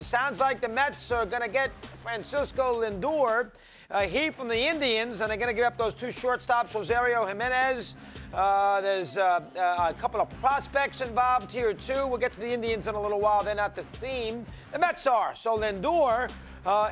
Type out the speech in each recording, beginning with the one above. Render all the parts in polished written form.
sounds like the Mets are going to get Francisco Lindor. He from the Indians, and they're going to give up those two shortstops, Rosario Jimenez. There's a couple of prospects involved here, too. We'll get to the Indians in a little while. They're not the theme. The Mets are. So Lindor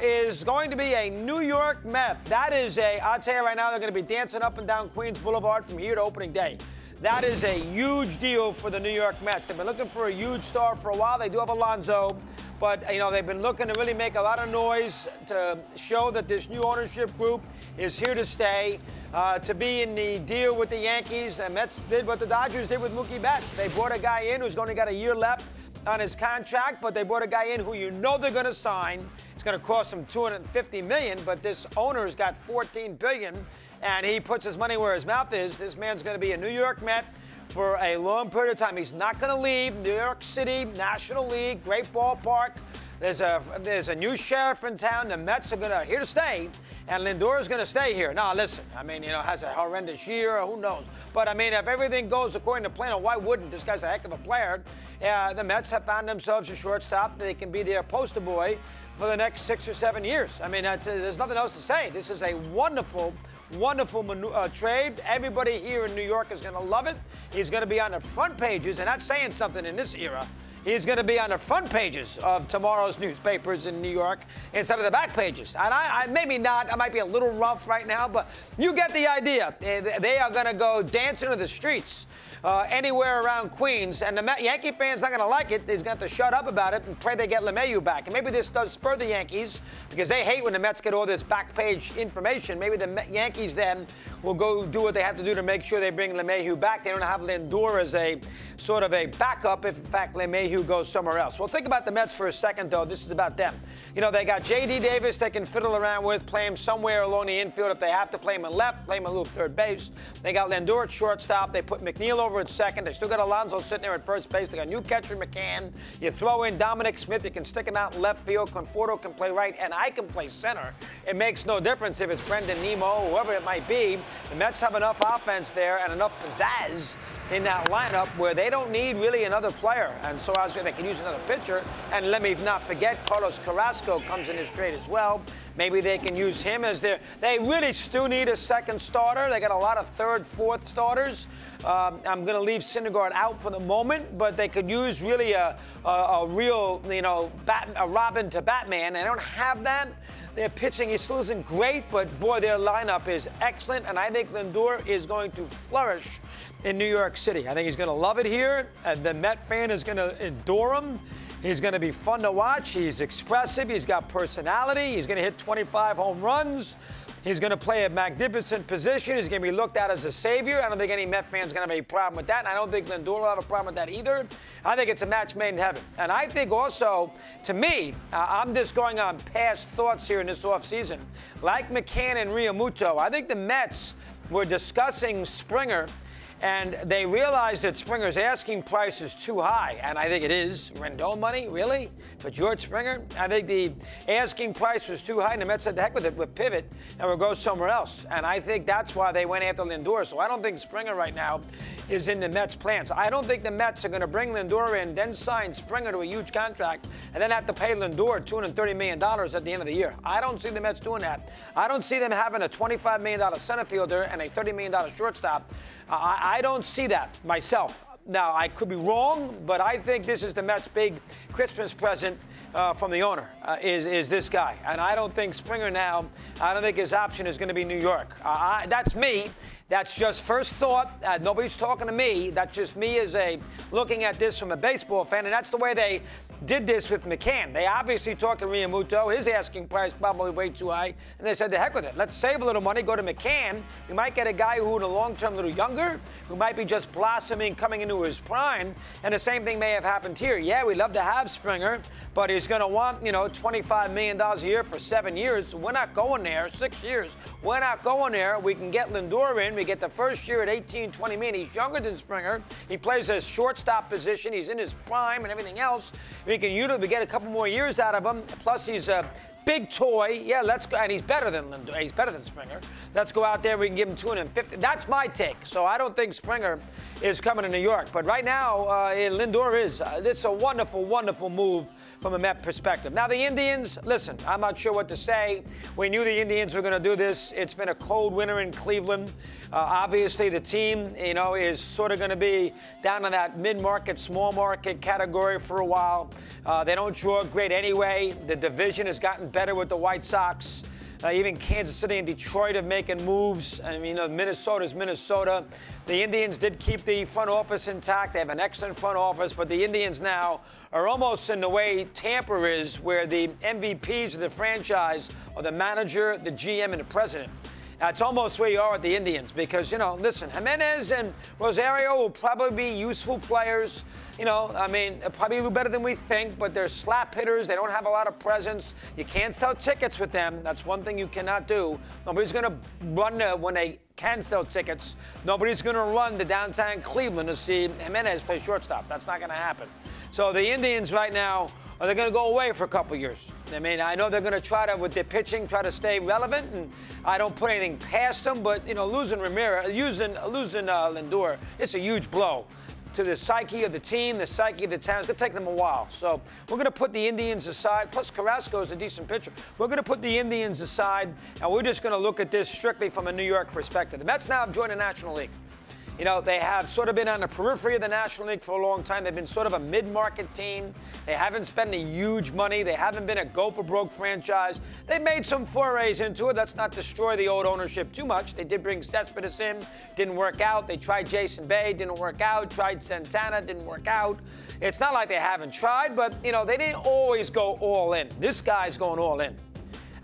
is going to be a New York Met. That is I'll tell you right now, they're going to be dancing up and down Queens Boulevard from here to opening day. That is a huge deal for the New York Mets. They've been looking for a huge star for a while. They do have Alonso. But, they've been looking to really make a lot of noise to show that this new ownership group is here to stay, to be in the deal with the Yankees. And Mets did what the Dodgers did with Mookie Betts. They brought a guy in who's only got a year left on his contract, but they brought a guy in who they're going to sign. It's going to cost them $250 million, but this owner's got $14 billion, and he puts his money where his mouth is. This man's going to be a New York Met for a long period of time. He's not going to leave. New York City, National League, great ballpark. There's a new sheriff in town. The Mets are here to stay, and Lindor is going to stay here. Now, listen, has a horrendous year. Who knows? But, if everything goes according to plan, why wouldn't? This guy's a heck of a player. The Mets have found themselves a shortstop. They can be their poster boy for the next 6 or 7 years. There's nothing else to say. This is a wonderful trade. Everybody here in New York is going to love it. He's going to be on the front pages, and that's saying something in this era. He's going to be on the front pages of tomorrow's newspapers in New York instead of the back pages. And I maybe not. I might be a little rough right now, but you get the idea. They are going to go dancing to the streets anywhere around Queens. And the Yankee fans not going to like it. He's going to have to shut up about it and pray they get LeMahieu back. And maybe this does spur the Yankees because they hate when the Mets get all this back page information. Maybe the Yankees then will go do what they have to do to make sure they bring LeMahieu back. They don't have Lindor as a sort of a backup if, in fact, LeMahieu goes somewhere else. Well, think about the Mets for a second, though. This is about them. They got J.D. Davis they can fiddle around with, play him somewhere along the infield. If they have to play him in left, play him a little third base. They got Lindor at shortstop. They put McNeil over at second. They still got Alonso sitting there at first base. They got new catcher McCann. You throw in Dominic Smith. You can stick him out in left field. Conforto can play right, and I can play center. It makes no difference if it's Brendan Nemo, whoever it might be. The Mets have enough offense there and enough pizzazz in that lineup where they don't need really another player. And so I was saying they can use another pitcher. And let me not forget, Carlos Carrasco comes in this trade as well. Maybe they can use him as their... They really still need a second starter. They got a lot of third, fourth starters. I'm going to leave Syndergaard out for the moment, but they could use really a real, a Robin to Batman. They don't have that. Their pitching still isn't great, but boy, their lineup is excellent. And I think Lindor is going to flourish in New York City. I think he's going to love it here. And the Met fan is going to adore him. He's going to be fun to watch. He's expressive. He's got personality. He's going to hit 25 home runs. He's going to play a magnificent position. He's going to be looked at as a savior. I don't think any Met fan's going to have any problem with that. And I don't think Lindor will have a problem with that either. I think it's a match made in heaven. And I think also, to me, I'm just going on past thoughts here in this offseason. Like McCann and Realmuto, I think the Mets were discussing Springer, and they realized that Springer's asking price is too high. And I think it is. Rendon money, really? For George Springer? I think the asking price was too high, and the Mets said, the heck with it, we'll pivot, and we'll go somewhere else. And I think that's why they went after Lindor. So I don't think Springer right now is in the Mets' plans. I don't think the Mets are going to bring Lindor in, then sign Springer to a huge contract, and then have to pay Lindor $230 million at the end of the year. I don't see the Mets doing that. I don't see them having a $25 million center fielder and a $30 million shortstop. I don't see that myself. Now, I could be wrong, but I think this is the Mets' big Christmas present from the owner, is this guy. And I don't think Springer now, I don't think his option is going to be New York. That's me. That's just first thought. Nobody's talking to me. That's just me as looking at this from a baseball fan. And that's the way they did this with McCann. They obviously talked to Realmuto. His asking price probably way too high. And they said, the heck with it. Let's save a little money, go to McCann. We might get a guy who in the long term a little younger, who might be just blossoming, coming into his prime. And the same thing may have happened here. Yeah, we'd love to have Springer, but he's going to want, $25 million a year for 7 years. We're not going there. 6 years. We're not going there. We can get Lindor in. We get the first year at 18, 20 million. He's younger than Springer. He plays a shortstop position. He's in his prime and everything else. We get a couple more years out of him. Plus, he's a big toy. Yeah, let's go. And he's better than Lindor. He's better than Springer. Let's go out there. We can give him 250. That's my take. So I don't think Springer is coming to New York. But right now, Lindor is. This is a wonderful, wonderful move from a Met perspective. Now, the Indians, listen, I'm not sure what to say. We knew the Indians were going to do this. It's been a cold winter in Cleveland. Obviously, the team, is sort of going to be down in that mid-market, small-market category for a while. They don't draw great anyway. The division has gotten better with the White Sox. Even Kansas City and Detroit are making moves. I mean, Minnesota's Minnesota. The Indians did keep the front office intact. They have an excellent front office, but the Indians now are almost in the way Tampa is, where the MVPs of the franchise are the manager, the GM, and the president. That's almost where you are with the Indians because, listen, Jimenez and Rosario will probably be useful players. Probably a little better than we think, but they're slap hitters. They don't have a lot of presence. You can't sell tickets with them. That's one thing you cannot do. Nobody's going to run when they can sell tickets. Nobody's going to run to downtown Cleveland to see Jimenez play shortstop. That's not going to happen. So the Indians right now, are they going to go away for a couple years? I know they're going to try to, with their pitching, try to stay relevant, and I don't put anything past them, but, losing Lindor, it's a huge blow to the psyche of the team, the psyche of the town. It's going to take them a while. So we're going to put the Indians aside. Plus, Carrasco is a decent pitcher. We're going to put the Indians aside, and we're just going to look at this strictly from a New York perspective. The Mets now have joined the National League. They have sort of been on the periphery of the National League for a long time. They've been sort of a mid-market team. They haven't spent any huge money. They haven't been a go-for-broke franchise. They made some forays into it. Let's not destroy the old ownership too much. They did bring Cespedes in. Didn't work out. They tried Jason Bay. Didn't work out. Tried Santana. Didn't work out. It's not like they haven't tried, but, they didn't always go all in. This guy's going all in.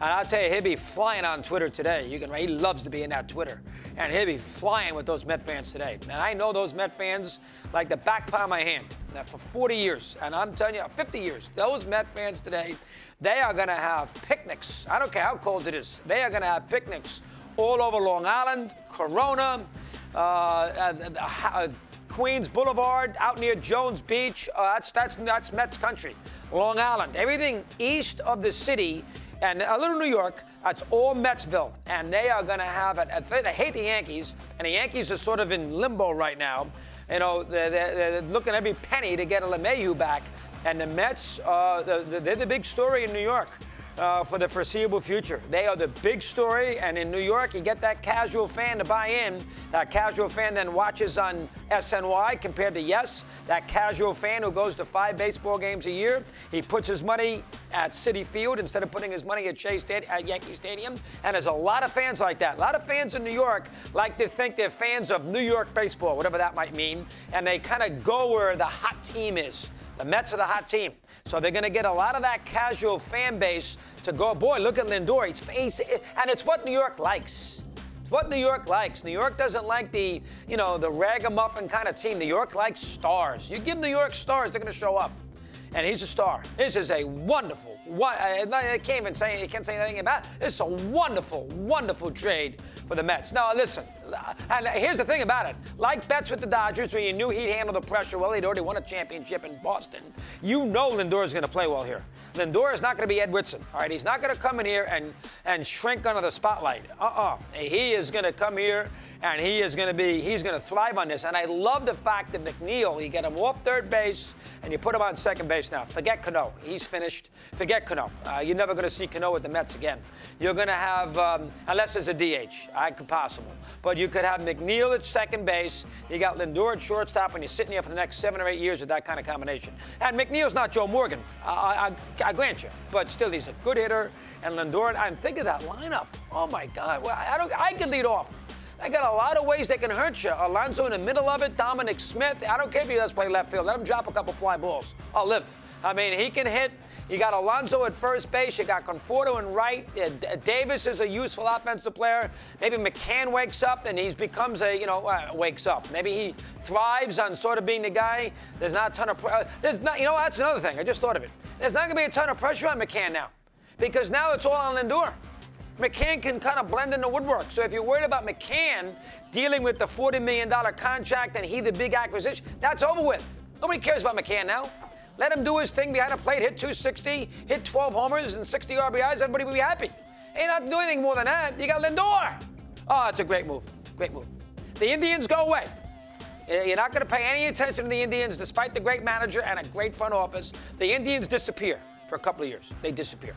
And I'll tell you, he'll be flying on Twitter today. He loves to be in that Twitter. And he'll be flying with those Met fans today. And I know those Met fans like the back palm of my hand. Now, for 40 years, and I'm telling you, 50 years, those Met fans today, they are going to have picnics. I don't care how cold it is. They are going to have picnics all over Long Island, Corona, Queens Boulevard, out near Jones Beach. That's Mets country. Long Island. Everything east of the city and a little New York, that's all Metsville, and they are going to have it. They hate the Yankees, and the Yankees are sort of in limbo right now. They're looking every penny to get a LeMahieu back, and the Mets, they're the big story in New York for the foreseeable future. They are the big story, and in New York, you get that casual fan to buy in. That casual fan then watches on SNY compared to Yes. That casual fan who goes to 5 baseball games a year, he puts his money at Citi Field instead of putting his money at Yankee Stadium. And there's a lot of fans like that. A lot of fans in New York like to think they're fans of New York baseball, whatever that might mean, and they kind of go where the hot team is. The Mets are the hot team. So they're going to get a lot of that casual fan base to go, boy, look at Lindor. And it's what New York likes. It's what New York likes. New York doesn't like the ragamuffin kind of team. New York likes stars. You give New York stars, they're going to show up. And he's a star. This is a wonderful, I can't even say, you can't say anything about it. This is a wonderful, wonderful trade for the Mets. Now, listen, and here's the thing about it. Like bets with the Dodgers, where you knew he'd handle the pressure well, he'd already won a championship in Boston. You know Lindor's going to play well here. Lindor is not going to be Ed Whitson, all right? He's not going to come in here and shrink under the spotlight. He is going to come here, and he's going to thrive on this. And I love the fact that McNeil, you get him off third base, and you put him on second base now. Forget Cano. He's finished. Forget Cano. You're never going to see Cano with the Mets again. You're going to have, unless it's a DH, possible. But you could have McNeil at second base. You got Lindor at shortstop, and you're sitting here for the next 7 or 8 years with that kind of combination. And McNeil's not Joe Morgan. I grant you. But still, he's a good hitter. And Lindor, and think of that lineup. Oh, my God. Well, I can lead off. I got a lot of ways they can hurt you. Alonso in the middle of it, Dominic Smith. I don't care if he does play left field. Let him drop a couple fly balls. I'll live. I mean, he can hit. You got Alonso at first base. You got Conforto in right. Davis is a useful offensive player. Maybe McCann wakes up and he becomes wakes up. Maybe he thrives on sort of being the guy. There's not a ton of that's another thing. I just thought of it. There's not going to be a ton of pressure on McCann now because now it's all on Lindor. McCann can kind of blend in the woodwork. So if you're worried about McCann dealing with the $40 million contract and he the big acquisition, that's over with. Nobody cares about McCann now. Let him do his thing behind the plate, hit 260, hit 12 homers and 60 RBIs. Everybody will be happy. Ain't not doing anything more than that. You got Lindor. Oh, it's a great move. Great move. The Indians go away. You're not going to pay any attention to the Indians despite the great manager and a great front office. The Indians disappear. for a couple of years. They disappear.